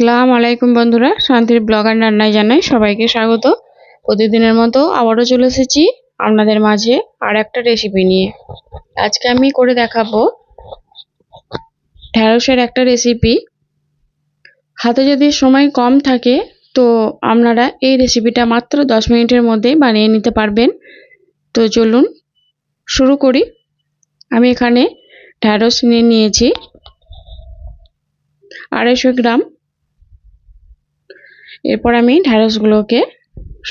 আসসালামু আলাইকুম বন্ধুরা, শান্তির ব্লগার রান্নায় জানাই সবাইকে স্বাগত। প্রতিদিনের মতো আবারও চলে এসেছি আপনাদের মাঝে আর একটা রেসিপি নিয়ে। আজকে আমি করে দেখাবো ঢ্যাঁড়সের একটা রেসিপি। হাতে যদি সময় কম থাকে তো আপনারা এই রেসিপিটা মাত্র 10 মিনিটের মধ্যেই বানিয়ে নিতে পারবেন। তো চলুন শুরু করি। আমি এখানে ঢ্যাঁড়স নিয়ে নিয়েছি 250 গ্রাম। এরপর আমি ঢ্যাঁড়সগুলোকে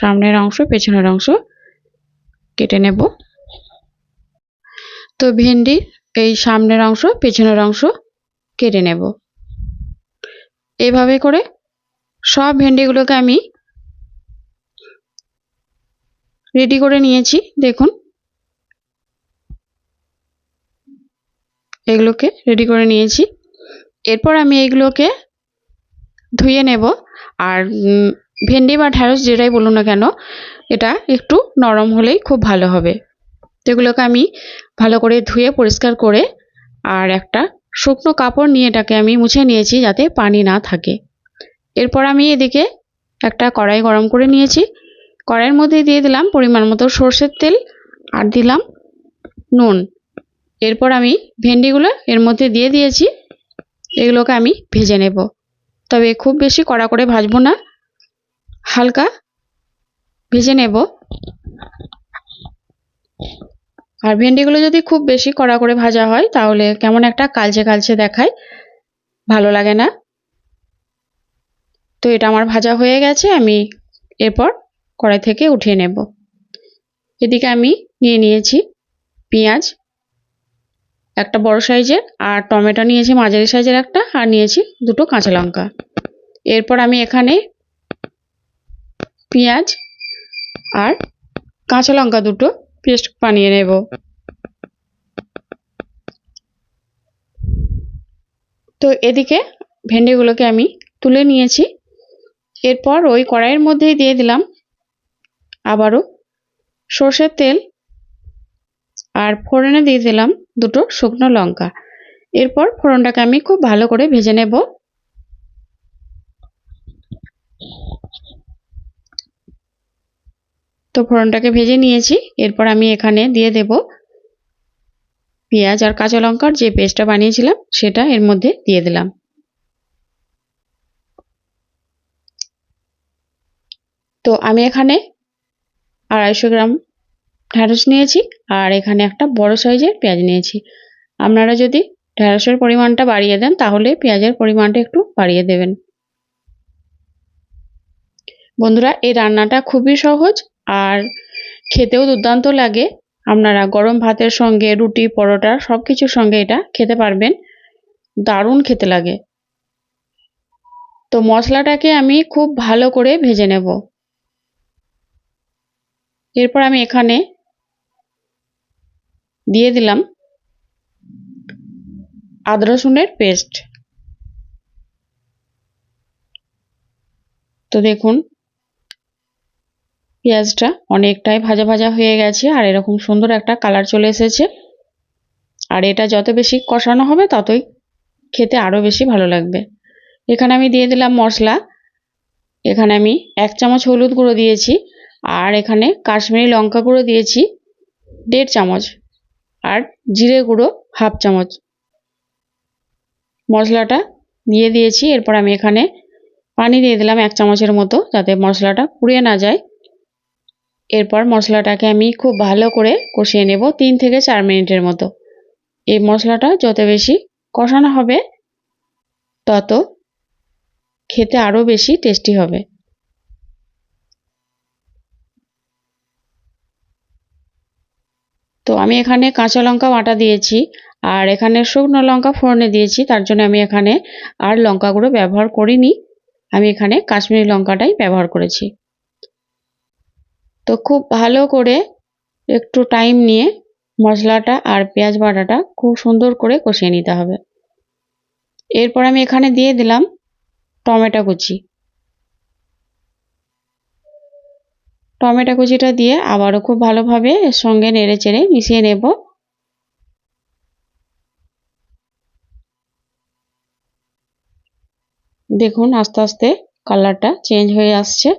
সামনের অংশ পেছনের অংশ কেটে নেব। তো ভেন্ডি এই সামনের অংশ পেছনের অংশ কেটে নেব। এইভাবে করে সব ভেন্ডিগুলোকে আমি রেডি করে নিয়েছি। দেখুন, এগুলোকে রেডি করে নিয়েছি। এরপর আমি এগুলোকে ধুয়ে নেব। আর ভেন্ডি বা ঢ্যাঁড়স যেটাই বলুন না কেন, এটা একটু নরম হলেই খুব ভালো হবে। তো এগুলোকে আমি ভালো করে ধুয়ে পরিষ্কার করে আর একটা শুকনো কাপড় নিয়ে এটাকে আমি মুছে নিয়েছি যাতে পানি না থাকে। এরপর আমি এদিকে একটা কড়াই গরম করে নিয়েছি। কড়াইয়ের মধ্যে দিয়ে দিলাম পরিমাণ মতো সরষের তেল আর দিলাম নুন। এরপর আমি ভেন্ডিগুলো এর মধ্যে দিয়ে দিয়েছি। এগুলোকে আমি ভেজে নেব, তবে খুব বেশি কড়া করে ভাজবো না, হালকা ভেজে নেব। আর ভেন্ডিগুলো যদি খুব বেশি কড়া করে ভাজা হয় তাহলে কেমন একটা কালচে কালচে দেখায়, ভালো লাগে না। তো এটা আমার ভাজা হয়ে গেছে, আমি এরপর কড়াই থেকে উঠিয়ে নেব। এদিকে আমি নিয়ে নিয়েছি পেঁয়াজ একটা বড় সাইজের, আর টমেটো নিয়েছি মাঝারি সাইজের একটা, আর নিয়েছি দুটো কাঁচা লঙ্কা। এরপর আমি এখানে পেঁয়াজ আর কাঁচা লঙ্কা দুটো পেস্ট বানিয়ে নেব। তো এদিকে ভেন্ডিগুলোকে আমি তুলে নিয়েছি। এরপর ওই কড়াইয়ের মধ্যেই দিয়ে দিলাম আবারও সর্ষের তেল, আর ফোড়নে দিয়ে দিলাম দুটো শুকনো লঙ্কা। এরপর ফোড়নটাকে আমি খুব ভালো করে ভেজে নেব। তো ফোড়নটাকে ভেজে নিয়েছি। এরপর আমি এখানে দিয়ে দেব পেঁয়াজ আর কাঁচা লঙ্কার যে পেস্টটা বানিয়েছিলাম সেটা এর মধ্যে দিয়ে দিলাম। তো আমি এখানে 250 গ্রাম ঢ্যাঁড়স নিয়েছি, আর এখানে একটা বড় সাইজের পেঁয়াজ নিয়েছি। আপনারা যদি ঢ্যাঁড়সের পরিমাণটা বাড়িয়ে দেন তাহলে পেঁয়াজের পরিমাণটা একটু বাড়িয়ে দেবেন। বন্ধুরা, এই রান্নাটা খুবই সহজ আর খেতেও দুর্দান্ত লাগে। আপনারা গরম ভাতের সঙ্গে, রুটি, পরোটা সব কিছুর সঙ্গে এটা খেতে পারবেন, দারুণ খেতে লাগে। তো মশলাটাকে আমি খুব ভালো করে ভেজে নেব। এরপর আমি এখানে দিয়ে দিলাম আদা রসুনের পেস্ট। তো দেখুন পেঁয়াজটা অনেকটাই ভাজা ভাজা হয়ে গেছে আর এরকম সুন্দর একটা কালার চলে এসেছে। আর এটা যত বেশি কষানো হবে ততই খেতে আরও বেশি ভালো লাগবে। এখানে আমি দিয়ে দিলাম মশলা। এখানে আমি 1 চামচ হলুদ গুঁড়ো দিয়েছি, আর এখানে কাশ্মীরি লঙ্কা গুঁড়ো দিয়েছি 1.5 চামচ, আর জিরে গুঁড়ো 1/2 চামচ। মশলাটা দিয়ে দিয়েছি। এরপর আমি এখানে পানি দিয়ে দিলাম 1 চামচের মতো, যাতে মশলাটা পুড়িয়ে না যায়। এরপর মশলাটাকে আমি খুব ভালো করে কষিয়ে নেব 3 থেকে 4 মিনিটের মতো। এই মশলাটা যত বেশি কষানো হবে তত খেতে আরও বেশি টেস্টি হবে। তো আমি এখানে কাঁচা লঙ্কা বাটা দিয়েছি, আর এখানে শুকনো লঙ্কা ফোড়নে দিয়েছি, তার জন্য আমি এখানে আর লঙ্কা গুঁড়ো ব্যবহার করিনি, আমি এখানে কাশ্মীরি লঙ্কাটাই ব্যবহার করেছি। তো খুব ভালো করে একটু টাইম নিয়ে মশলাটা আর পেঁয়াজ বাটাটা খুব সুন্দর করে কষিয়ে নিতে হবে। এরপর আমি এখানে দিয়ে দিলাম টমেটো কুচি। টমেটো কুচিটা দিয়ে আবারও খুব ভালোভাবে এর সঙ্গে নেড়ে চেড়ে মিশিয়ে নেব। দেখুন আস্তে আস্তে কালারটা চেঞ্জ হয়ে আসছে।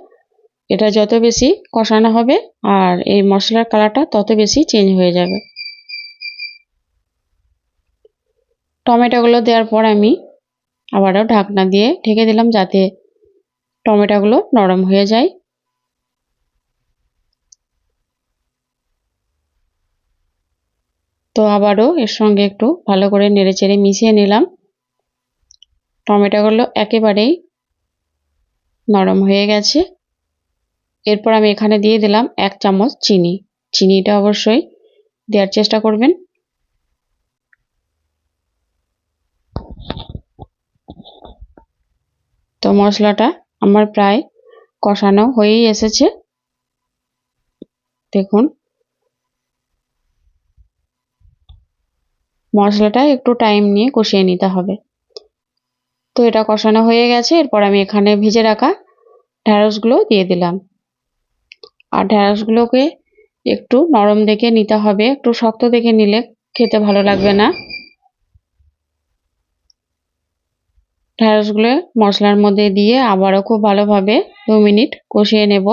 এটা যত বেশি কষানো হবে আর এই মশলার কালারটা তত বেশি চেঞ্জ হয়ে যাবে। টমেটোগুলো দেওয়ার পর আমি আবারও ঢাকনা দিয়ে ঢেকে দিলাম যাতে টমেটোগুলো নরম হয়ে যায়। তো আবারও এর সঙ্গে একটু ভালো করে নেড়েচেড়ে মিশিয়ে নিলাম। টমেটোগুলো একেবারেই নরম হয়ে গেছে। এরপর আমি এখানে দিয়ে দিলাম 1 চামচ চিনি। চিনিটা অবশ্যই দেওয়ার চেষ্টা করবেন। তো মশলাটা আমার প্রায় কষানো হয়েই এসেছে। দেখুন মশলাটা একটু টাইম নিয়ে কষিয়ে নিতে হবে। তো এটা কষানো হয়ে গেছে। এরপর আমি এখানে ভেজে রাখা ঢ্যাঁড়সগুলো দিয়ে দিলাম। আর ঢ্যাঁড়সগুলোকে একটু নরম দেখে নিতে হবে, একটু শক্ত দেখে নিলে খেতে ভালো লাগবে না। ঢ্যাঁড়সগুলো মশলার মধ্যে দিয়ে আবারও খুব ভালোভাবে 2 মিনিট কষিয়ে নেব।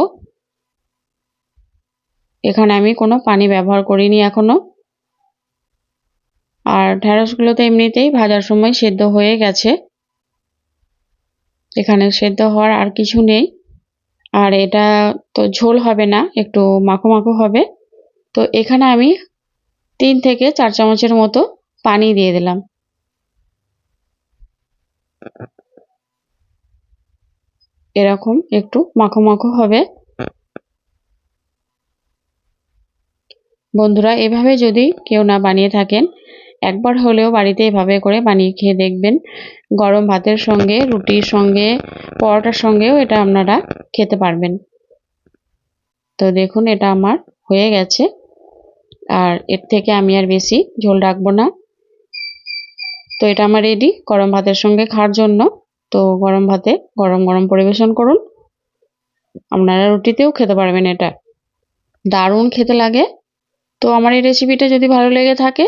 এখানে আমি কোনো পানি ব্যবহার করিনি এখনো। আর ঢ্যাঁড়সগুলো তো এমনিতেই ভাজার সময় সেদ্ধ হয়ে গেছে। এখানে সেদ্ধ হওয়ার আর কিছু নেই। আর এটা তো ঝোল হবে না, একটু মাখো মাখো হবে। তো এখানে আমি 3 থেকে 4 চামচের মতো পানি দিয়ে দিলাম। এরকম একটু মাখো মাখো হবে। বন্ধুরা এভাবে যদি কেউ না বানিয়ে থাকেন, একবার হলেও বাড়িতে এভাবে করে বানিয়ে খেয়ে দেখবেন। গরম ভাতের সঙ্গে, রুটির সঙ্গে, পরোটার সঙ্গেও এটা আপনারা খেতে পারবেন। তো দেখুন এটা আমার হয়ে গেছে। আর এর থেকে আমি আর বেশি ঝোল রাখবো না। তো এটা আমার রেডি গরম ভাতের সঙ্গে খাওয়ার জন্য। তো গরম ভাতে গরম গরম পরিবেশন করুন। আপনারা রুটিতেও খেতে পারবেন এটা। দারুণ খেতে লাগে। তো আমার এই রেসিপিটা যদি ভালো লেগে থাকে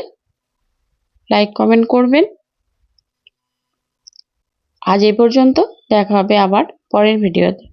লাইক কমেন্ট করবেন। আজ এই পর্যন্ত, দেখা হবে আবার পরের ভিডিওতে।